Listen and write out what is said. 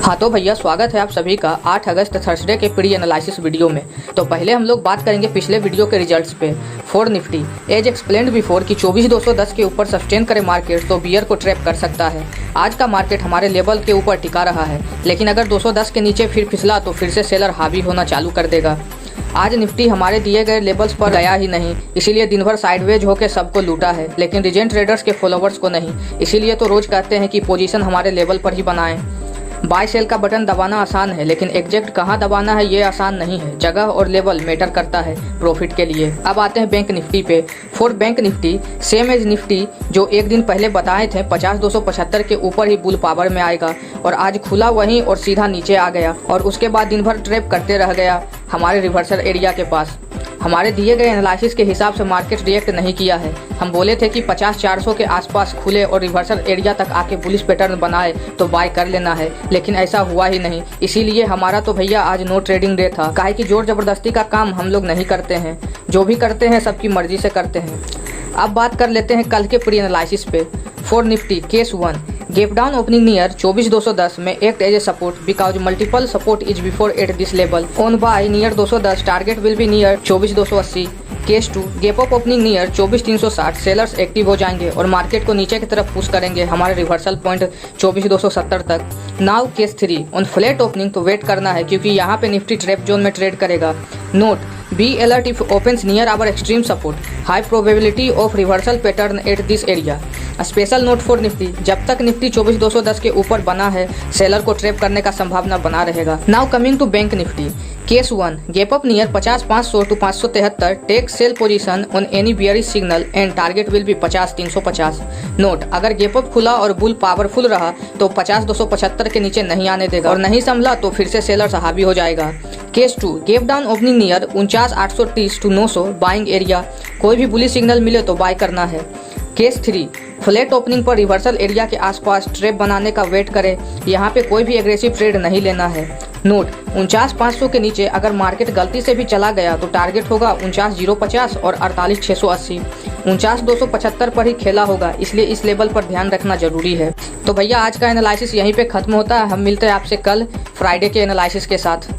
हाँ तो भैया स्वागत है आप सभी का 8 अगस्त थर्सडे के प्री एनालिसिस वीडियो में। तो पहले हम लोग बात करेंगे पिछले वीडियो के रिजल्ट्स पे। For Nifty as explained before कि 24,210 के ऊपर सस्टेन करे मार्केट तो बियर को ट्रैप कर सकता है। आज का मार्केट हमारे लेवल के ऊपर टिका रहा है, लेकिन अगर 210 के नीचे फिर फिसला तो फिर से सेलर हावी होना चालू कर देगा। आज निफ्टी हमारे दिए गए लेवल्स पर गया ही नहीं, इसीलिए दिन भर साइडवेज होकर सबको लूटा है, लेकिन रीजेंट ट्रेडर्स के फॉलोवर्स को नहीं। इसीलिए तो रोज कहते हैं कि पोजीशन हमारे लेवल पर ही बनाएं। बाय सेल का बटन दबाना आसान है, लेकिन एग्जैक्ट कहाँ दबाना है ये आसान नहीं है। जगह और लेवल मैटर करता है प्रॉफिट के लिए। अब आते हैं बैंक निफ्टी पे। For bank Nifty same as Nifty जो एक दिन पहले बताए थे 50,275 के ऊपर ही बुल पावर में आएगा, और आज खुला वहीं और सीधा नीचे आ गया और उसके बाद दिन भर ट्रैप करते रह गया हमारे रिवर्सल एरिया के पास। हमारे दिए गए एनालिसिस के हिसाब से मार्केट रिएक्ट नहीं किया है। हम बोले थे कि 50-400 के आसपास खुले और रिवर्सल एरिया तक आके बुलिश पैटर्न बनाए तो बाय कर लेना है, लेकिन ऐसा हुआ ही नहीं। इसीलिए हमारा तो भैया आज नो ट्रेडिंग डे था। काहे कि जोर जबरदस्ती का काम हम लोग नहीं करते हैं, जो भी करते हैं सबकी मर्जी से करते हैं। अब बात कर लेते हैं कल के प्री एनालिसिस पे। For Nifty case 1 gap down opening near 24,210 में act as a support because multiple support is before at this level. On buy near 210 target will be near 24,280। Case 2 gap up opening near 24,360 sellers active हो जाएंगे और market को नीचे की तरफ push करेंगे हमारे रिवर्सल पॉइंट 24,270 तक। Now case 3 on flat opening तो वेट करना है, क्योंकि यहाँ पे निफ्टी ट्रैप जोन में ट्रेड करेगा। Note be alert if opens near our extreme support, high probability of reversal pattern at this area. Special note for Nifty जब तक निफ्टी 24,210 के ऊपर बना है सेलर को ट्रैप करने का संभावना बना रहेगा। Now coming to bank Nifty case 1 gap up near 50,500 to 573 take sell position on any bearish signal and target will be 50,350। Note अगर गैप अप खुला और बुल पावरफुल रहा तो 50,275 के नीचे नहीं आने देगा, और नहीं संभला तो फिर से सेलर हावी हो जाएगा। Case 2 gap down opening near 49,830 to 900 buying area, कोई भी बुलिश सिग्नल मिले तो बाय करना है। केस 3 फ्लैट ओपनिंग पर रिवर्सल एरिया के आसपास ट्रैप बनाने का वेट करें, यहाँ पे कोई भी एग्रेसिव ट्रेड नहीं लेना है। नोट 49,500 के नीचे अगर मार्केट गलती से भी चला गया तो टारगेट होगा 49,050 और 48,680। 49,275 पर ही खेला होगा, इसलिए इस लेवल पर ध्यान रखना जरूरी है। तो भैया आज का एनालिसिस यहीं पे खत्म होता है। हम मिलते हैं आपसे कल फ्राइडे के एनालिसिस के साथ।